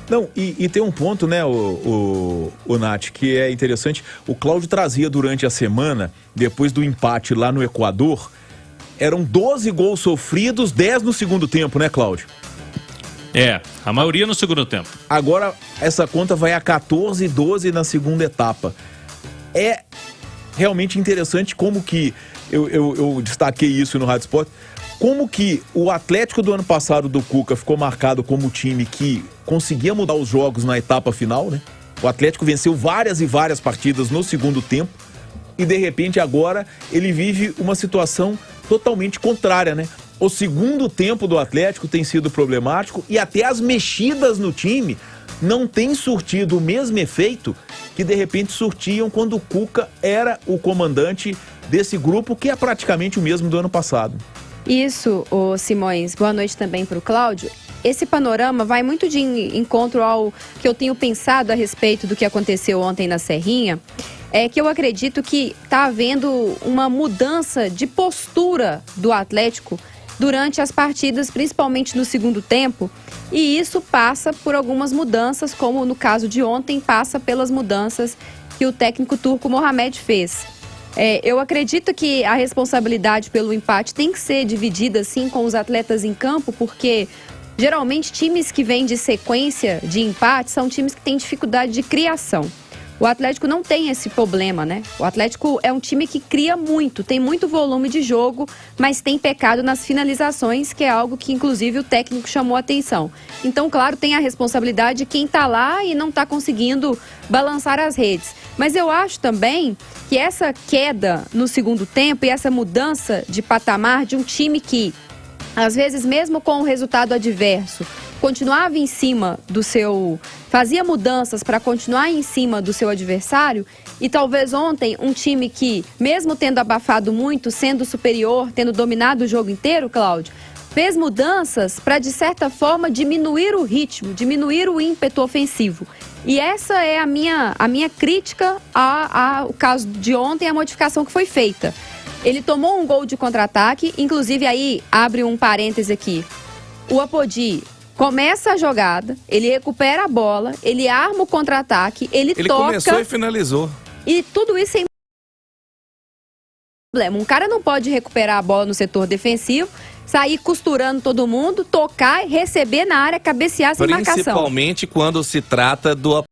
Não, e tem um ponto, né, o Nath, que é interessante. O Cláudio trazia durante a semana, depois do empate lá no Equador, eram 12 gols sofridos, 10 no segundo tempo, né, Cláudio? A maioria no segundo tempo. Agora, essa conta vai a 14 e 12 na segunda etapa. É realmente interessante como que, eu destaquei isso no Rádio Sport, como que o Atlético do ano passado do Cuca ficou marcado como o time que conseguia mudar os jogos na etapa final, né? O Atlético venceu várias e várias partidas no segundo tempo e, de repente, agora ele vive uma situação totalmente contrária, né? O segundo tempo do Atlético tem sido problemático e até as mexidas no time não têm surtido o mesmo efeito que, de repente, surtiam quando o Cuca era o comandante desse grupo, que é praticamente o mesmo do ano passado. Isso, ô Simões. Boa noite também para o Cláudio. Esse panorama vai muito de encontro ao que eu tenho pensado a respeito do que aconteceu ontem na Serrinha. É que eu acredito que está havendo uma mudança de postura do Atlético durante as partidas, principalmente no segundo tempo. E isso passa por algumas mudanças, como no caso de ontem, passa pelas mudanças que o técnico turco Mohamed fez. Eu acredito que a responsabilidade pelo empate tem que ser dividida, sim, com os atletas em campo, porque geralmente times que vêm de sequência de empate são times que têm dificuldade de criação. O Atlético não tem esse problema, né? O Atlético é um time que cria muito, tem muito volume de jogo, mas tem pecado nas finalizações, que é algo que, inclusive, o técnico chamou a atenção. Então, claro, tem a responsabilidade de quem tá lá e não tá conseguindo balançar as redes. Mas eu acho também que essa queda no segundo tempo e essa mudança de patamar de um time que, às vezes, mesmo com o resultado adverso, continuava em cima do seu... fazia mudanças para continuar em cima do seu adversário, e talvez ontem um time que, mesmo tendo abafado muito, sendo superior, tendo dominado o jogo inteiro, Cláudio, fez mudanças para, de certa forma, diminuir o ritmo, diminuir o ímpeto ofensivo. E essa é a minha crítica ao caso de ontem, a modificação que foi feita. Ele tomou um gol de contra-ataque, inclusive aí, abre um parêntese aqui, o Apodi começa a jogada, ele recupera a bola, ele arma o contra-ataque, ele toca... Ele começou e finalizou. E tudo isso sem problema. Um cara não pode recuperar a bola no setor defensivo, sair costurando todo mundo, tocar, receber na área, cabecear sem marcação. Principalmente quando se trata do...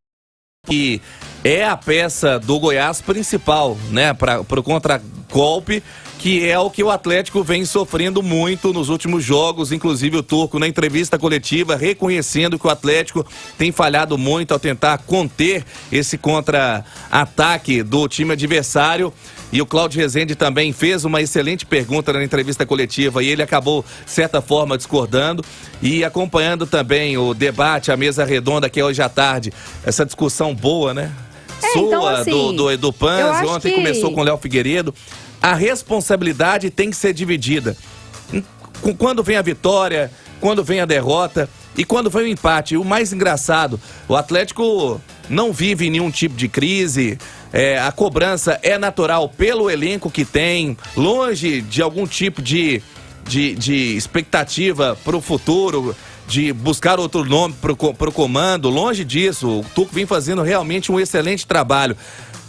que é a peça do Goiás principal, né, para o contragolpe, que é o que o Atlético vem sofrendo muito nos últimos jogos. Inclusive o Turco, na entrevista coletiva, reconhecendo que o Atlético tem falhado muito ao tentar conter esse contra-ataque do time adversário. E o Cláudio Rezende também fez uma excelente pergunta na entrevista coletiva e ele acabou, de certa forma, discordando. E acompanhando também o debate, a mesa redonda que é hoje à tarde, essa discussão boa, né? Sua, então, assim, do Edu Panzi, ontem começou com o Léo Figueiredo. A responsabilidade tem que ser dividida. Quando vem a vitória, quando vem a derrota e quando vem o empate. O mais engraçado, o Atlético não vive nenhum tipo de crise. A cobrança é natural pelo elenco que tem, longe de algum tipo de expectativa para o futuro, de buscar outro nome para o comando, longe disso. O Turco vem fazendo realmente um excelente trabalho.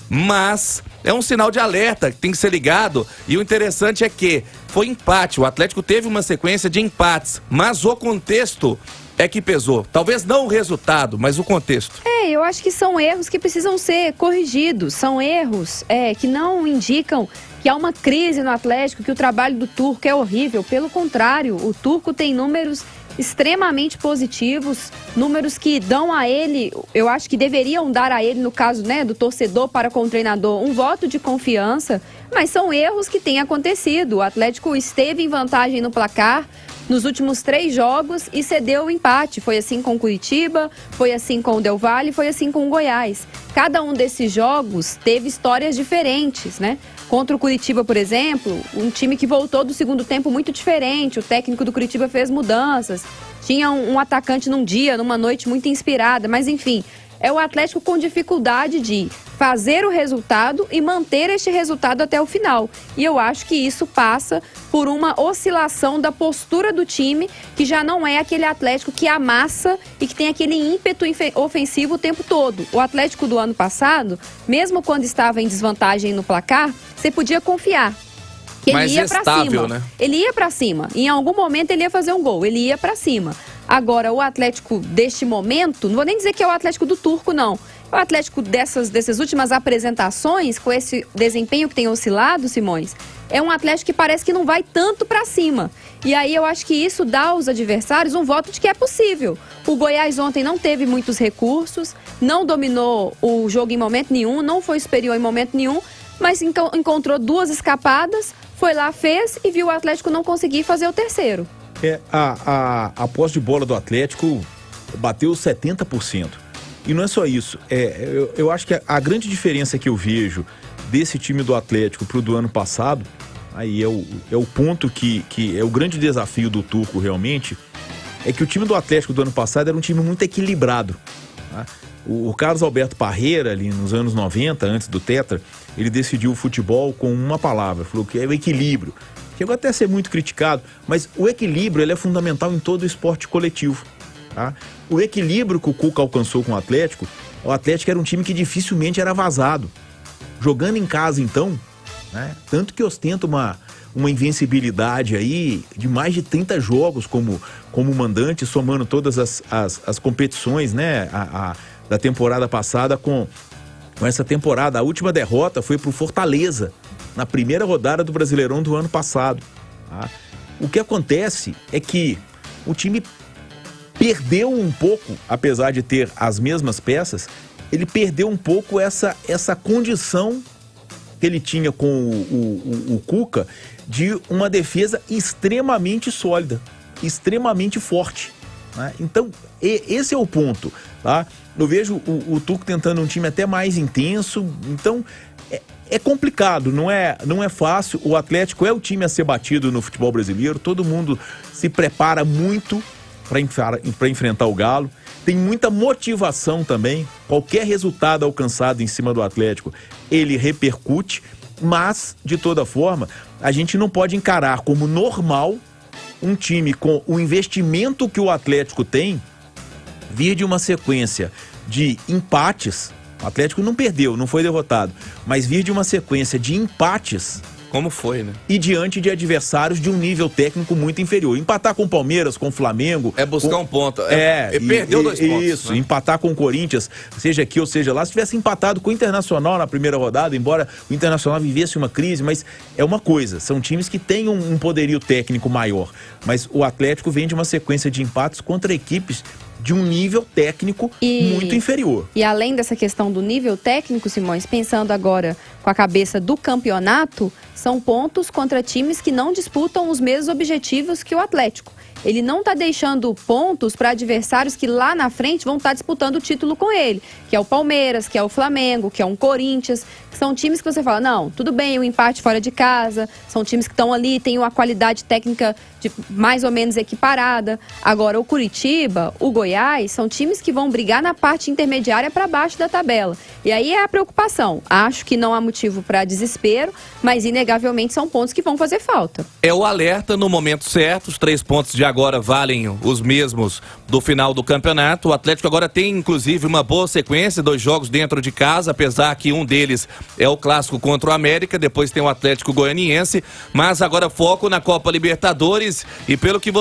Mas é um sinal de alerta que tem que ser ligado. E o interessante é que foi empate. O Atlético teve uma sequência de empates, mas o contexto é que pesou. Talvez não o resultado, mas o contexto. Eu acho que são erros que precisam ser corrigidos. São erros que não indicam que há uma crise no Atlético, que o trabalho do Turco é horrível. Pelo contrário, o Turco tem números extremamente positivos, números que dão a ele, eu acho que deveriam dar a ele, no caso, né, do torcedor para com o treinador, um voto de confiança, mas são erros que têm acontecido. O Atlético esteve em vantagem no placar nos últimos 3 jogos e cedeu o empate. Foi assim com o Curitiba, foi assim com o Del Valle, foi assim com o Goiás. Cada um desses jogos teve histórias diferentes, né? Contra o Curitiba, por exemplo, um time que voltou do segundo tempo muito diferente. O técnico do Curitiba fez mudanças. Tinha um atacante num dia, numa noite muito inspirada. Mas, enfim, é o Atlético com dificuldade de fazer o resultado e manter este resultado até o final. E eu acho que isso passa por uma oscilação da postura do time, que já não é aquele Atlético que amassa e que tem aquele ímpeto ofensivo o tempo todo. O Atlético do ano passado, mesmo quando estava em desvantagem no placar, você podia confiar que ele ia pra cima. Né? Ele ia pra cima. Em algum momento ele ia fazer um gol, ele ia pra cima. Agora, o Atlético deste momento, não vou nem dizer que é o Atlético do Turco, não. O Atlético dessas últimas apresentações, com esse desempenho que tem oscilado, Simões, é um Atlético que parece que não vai tanto pra cima. E aí eu acho que isso dá aos adversários um voto de que é possível. O Goiás ontem não teve muitos recursos, não dominou o jogo em momento nenhum, não foi superior em momento nenhum, mas encontrou duas escapadas, foi lá, fez e viu o Atlético não conseguir fazer o terceiro. A posse de bola do Atlético bateu 70%. E não é só isso. Eu acho que a grande diferença que eu vejo desse time do Atlético pro do ano passado, aí é o ponto que é o grande desafio do Turco realmente, é que o time do Atlético do ano passado era um time muito equilibrado. Tá? O Carlos Alberto Parreira, ali nos anos 90, antes do Tetra, ele decidiu o futebol com uma palavra, falou que é o equilíbrio. Chegou até a ser muito criticado, mas o equilíbrio ele é fundamental em todo o esporte coletivo. Tá? O equilíbrio que o Cuca alcançou com o Atlético era um time que dificilmente era vazado. Jogando em casa, então, né? Tanto que ostenta uma invencibilidade aí de mais de 30 jogos como mandante, somando todas as competições, né? Da temporada passada com essa temporada. A última derrota foi pro Fortaleza, na primeira rodada do Brasileirão do ano passado. Tá? O que acontece é que o time perdeu um pouco, apesar de ter as mesmas peças, ele perdeu um pouco essa condição que ele tinha com o Cuca de uma defesa extremamente sólida, extremamente forte. Né? Então, esse é o ponto. Tá? Eu vejo o Tuco tentando um time até mais intenso, então é complicado, não é fácil. O Atlético é o time a ser batido no futebol brasileiro, todo mundo se prepara muito para enfrentar o Galo, tem muita motivação também, qualquer resultado alcançado em cima do Atlético, ele repercute, mas, de toda forma, a gente não pode encarar como normal um time com o investimento que o Atlético tem, vir de uma sequência de empates. O Atlético não perdeu, não foi derrotado, mas vir de uma sequência de empates. Como foi, né? E diante de adversários de um nível técnico muito inferior. Empatar com o Palmeiras, com o Flamengo... É buscar um ponto. Perdeu 2 pontos. Isso, né? Empatar com o Corinthians, seja aqui ou seja lá. Se tivesse empatado com o Internacional na primeira rodada, embora o Internacional vivesse uma crise, mas é uma coisa. São times que têm um poderio técnico maior. Mas o Atlético vem de uma sequência de empates contra equipes de um nível técnico muito inferior. E além dessa questão do nível técnico, Simões, pensando agora com a cabeça do campeonato, são pontos contra times que não disputam os mesmos objetivos que o Atlético. Ele não está deixando pontos para adversários que lá na frente vão estar disputando o título com ele, que é o Palmeiras, que é o Flamengo, que é um Corinthians, que são times que você fala, não, tudo bem, o empate fora de casa, são times que estão ali, têm uma qualidade técnica mais ou menos equiparada. Agora, o Curitiba, o Goiás, são times que vão brigar na parte intermediária para baixo da tabela. E aí é a preocupação. Acho que não há motivo para desespero, mas inegavelmente são pontos que vão fazer falta. É o alerta no momento certo, os 3 pontos de agora valem os mesmos do final do campeonato. O Atlético agora tem, inclusive, uma boa sequência, 2 jogos dentro de casa, apesar que um deles é o clássico contra o América, depois tem o Atlético Goianiense, mas agora foco na Copa Libertadores e pelo que